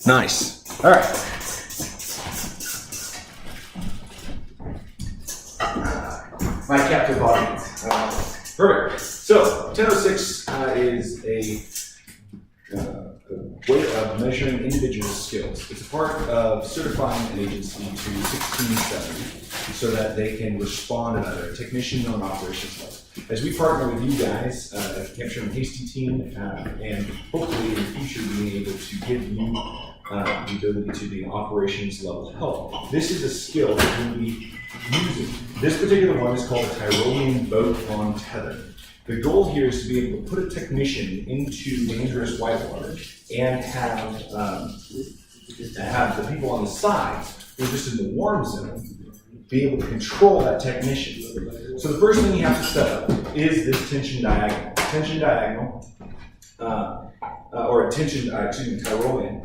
Nice. All right. My captive audience. Perfect. So 1006 is a way of measuring individual skills. It's a part of certifying an agency to 1670 so that they can respond to either a technician or an operations level. As we partner with you guys at the Capture and Hasty team, and hopefully in the future being able to give you the ability to be an operations level help, this is a skill that you'll be using. This particular one is called a Tyrolean boat on tether. The goal here is to be able to put a technician into dangerous whitewater and have the people on the sides, who are just in the warm zone, be able to control that technician. So the first thing you have to set up is this tension diagonal. Tension diagonal, or a tension, Tyrolean,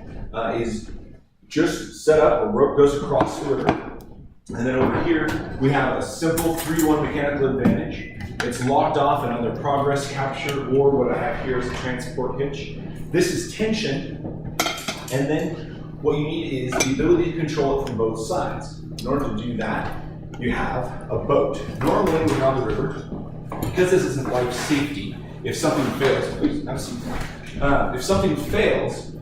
is just set up, a rope goes across the river, and then over here we have a simple 3-to-1 mechanical advantage. It's locked off in either progress capture or what I have here is a transport hitch. This is tension, and then what you need is the ability to control it from both sides. In order to do that, you have a boat. Normally when you're on the river, because this isn't life safety, if something fails, please have a seat. If something fails,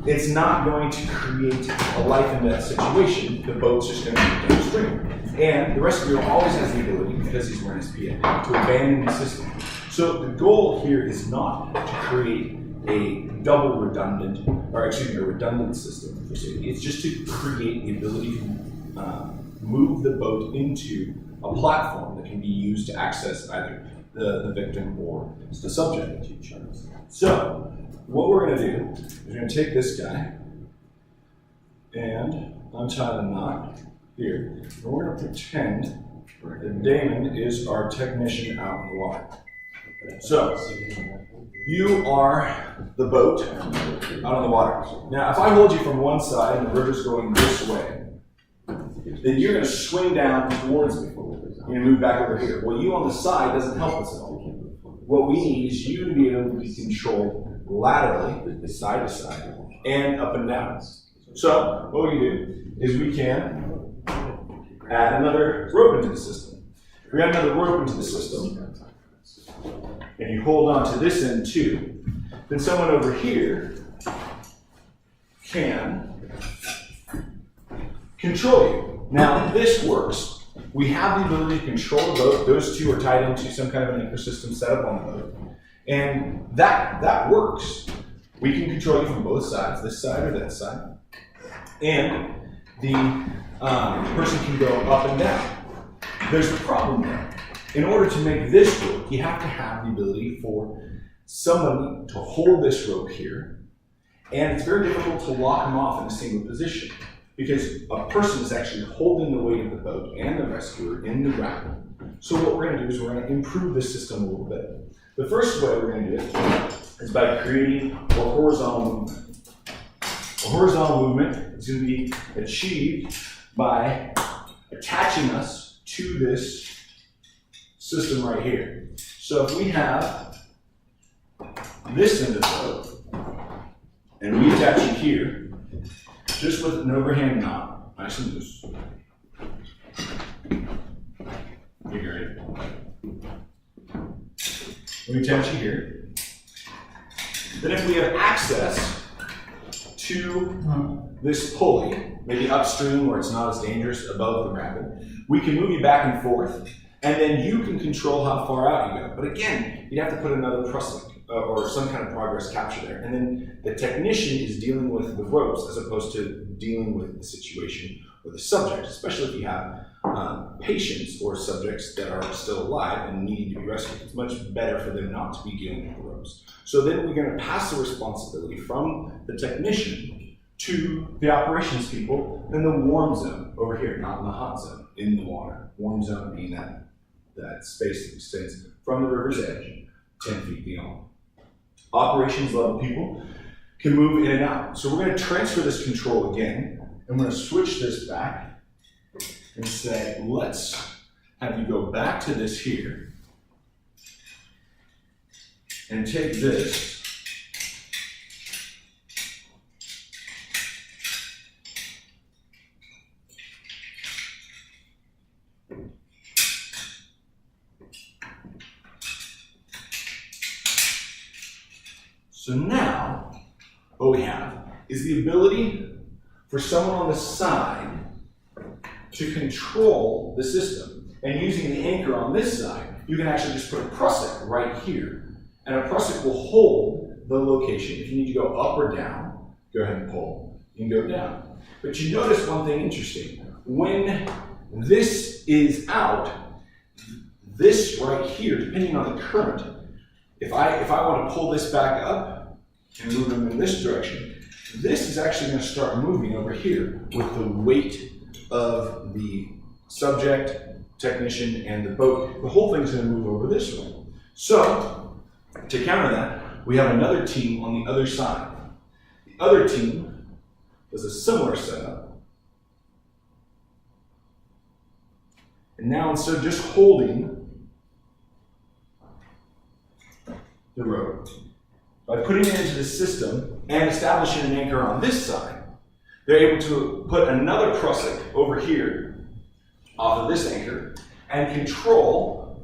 it's not going to create a life and death situation. The boat's just going to be downstream. And the rescuer always has the ability, because he's wearing his PA, to abandon the system. So the goal here is not to create a double redundant, or excuse me, a redundant system for safety. It's just to create the ability to move the boat into a platform that can be used to access either the victim or the subject. So what we're going to do is we're going to take this guy and untie the knot here, and we're going to pretend that Damon is our technician out in the water. So you are the boat out on the water. Now, if I hold you from one side and the river's going this way, then you're going to swing down towards me. You're going to move back over here. Well, you on the side doesn't help us at all. What we need is you to be able to be controlled laterally, side to side, and up and down. So what we do is we can add another rope into the system. If we add another rope into the system, and you hold on to this end too, then someone over here can control you. Now this works. We have the ability to control the boat. Those two are tied into some kind of an anchor system set up on the boat. And that works. We can control you from both sides, this side or that side. And the person can go up and down. There's a problem there. In order to make this work, you have to have the ability for somebody to hold this rope here. And it's very difficult to lock them off in a single position, because a person is actually holding the weight of the boat and the rescuer in the grapple. So what we're going to do is we're going to improve this system a little bit. The first way we're going to do it is by creating a horizontal movement. A horizontal movement is going to be achieved by attaching us to this system right here. So if we have this end of the boat, and we attach it here, just with an overhand knot, nice and loose. You hear it. We attach it here. Then if we have access to this pulley, maybe upstream where it's not as dangerous above the rapid, we can move you back and forth, and then you can control how far out you go. But again, you'd have to put another truss link or some kind of progress capture there. And then the technician is dealing with the ropes as opposed to dealing with the situation or the subject, especially if you have patients or subjects that are still alive and needing to be rescued. It's much better for them not to be dealing with the ropes. So then we're going to pass the responsibility from the technician to the operations people in the warm zone over here, not in the hot zone, in the water. Warm zone being that space that extends from the river's edge 10 feet beyond. Operations level people can move in and out. So we're going to transfer this control again, and we're going to switch this back and say, let's have you go back to this here and take this So now, what we have is the ability for someone on the side to control the system. And using the anchor on this side, you can actually just put a prusik right here. And a prusik will hold the location. If you need to go up or down, go ahead and pull. You can go down. But you notice one thing interesting. When this is out, this right here, depending on the current, if I want to pull this back up and move them in this direction, this is actually going to start moving over here with the weight of the subject, technician, and the boat. The whole thing's going to move over this way. So, to counter that, we have another team on the other side. The other team does a similar setup. And now instead of just holding the rope, by putting it into the system and establishing an anchor on this side, they're able to put another prusik over here off of this anchor and control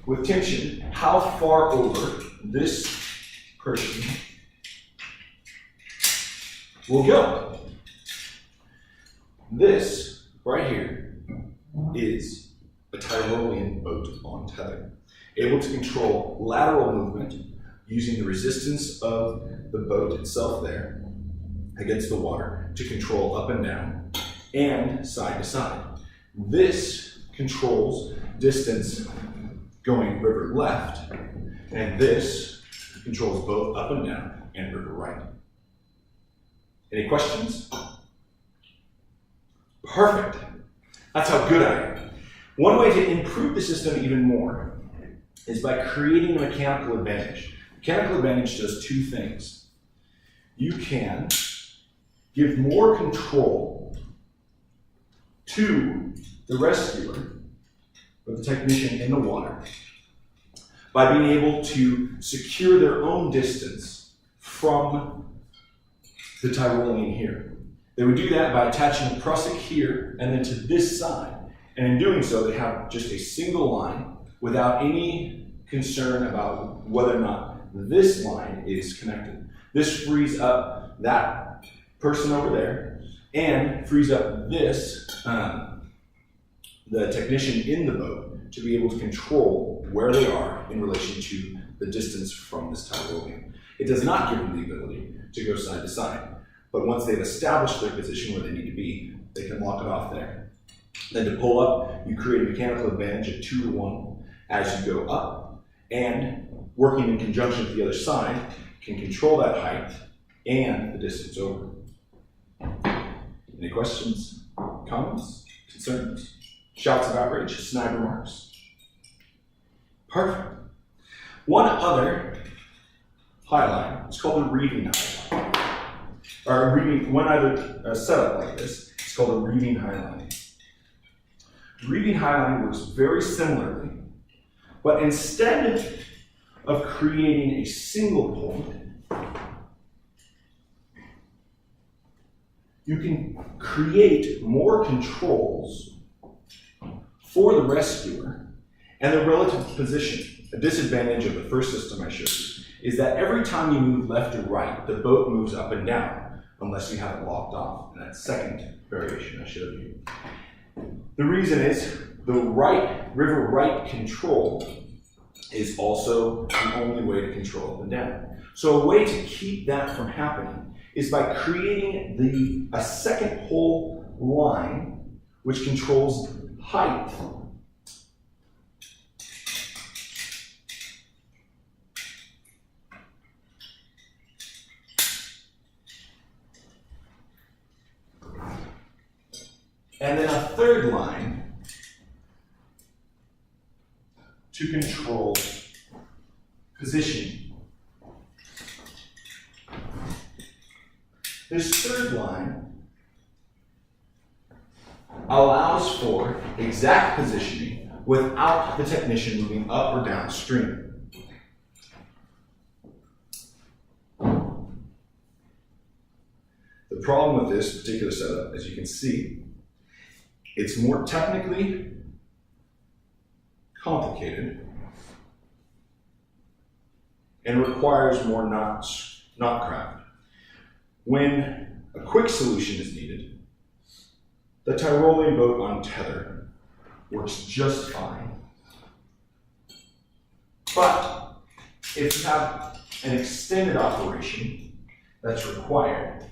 with tension how far over this person will go. This right here is a Tyrolean boat on tether, able to control lateral movement using the resistance of the boat itself there against the water to control up and down and side to side. This controls distance going river left, and this controls both up and down and river right. Any questions? Perfect. That's how good I am. One way to improve the system even more is by creating a mechanical advantage. Mechanical advantage does two things. You can give more control to the rescuer or the technician in the water by being able to secure their own distance from the Tyrolean here. They would do that by attaching a prusik here and then to this side. And in doing so, they have just a single line without any concern about whether or not this line is connected. This frees up that person over there and frees up this, the technician in the boat, to be able to control where they are in relation to the distance from this Tyrolean. It does not give them the ability to go side to side, but once they've established their position where they need to be, they can lock it off there. Then to pull up, you create a mechanical advantage of 2-to-1 as you go up, and working in conjunction with the other side can control that height and the distance over. Any questions, comments, concerns, shouts of outrage, snide remarks? Perfect. One other highline is called a reading highline. Or a reading, one other setup like this is called a reading highline. Reading highline works very similarly, but instead of creating a single point, you can create more controls for the rescuer and the relative position. A disadvantage of the first system I showed you is that every time you move left or right, the boat moves up and down, unless you have it locked off in that second variation I showed you. The reason is the river right control is also the only way to control up and down. So a way to keep that from happening is by creating a second whole line which controls height. And then a third line to control positioning. This third line allows for exact positioning without the technician moving up or downstream. The problem with this particular setup, as you can see, it's more technically complicated and requires more knot craft. When a quick solution is needed, the Tyrolean boat on Tether works just fine. But if you have an extended operation that's required,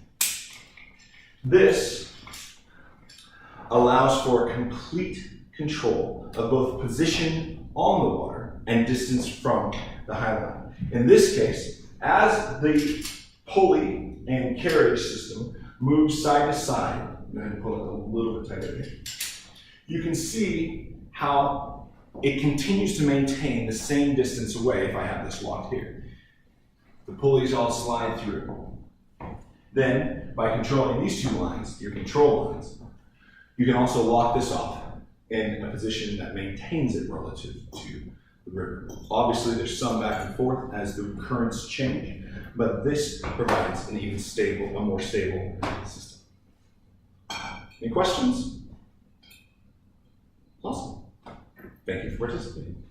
this allows for complete control of both position on the water and distance from the high line. In this case, as the pulley and carriage system moves side to side, I'm going to pull it a little bit tighter here, you can see how it continues to maintain the same distance away if I have this locked here. The pulleys all slide through. Then, by controlling these two lines, your control lines, you can also lock this off in a position that maintains it relative to the river. Obviously, there's some back and forth as the currents change, but this provides an even stable, a more stable system. Any questions? Awesome. Thank you for participating.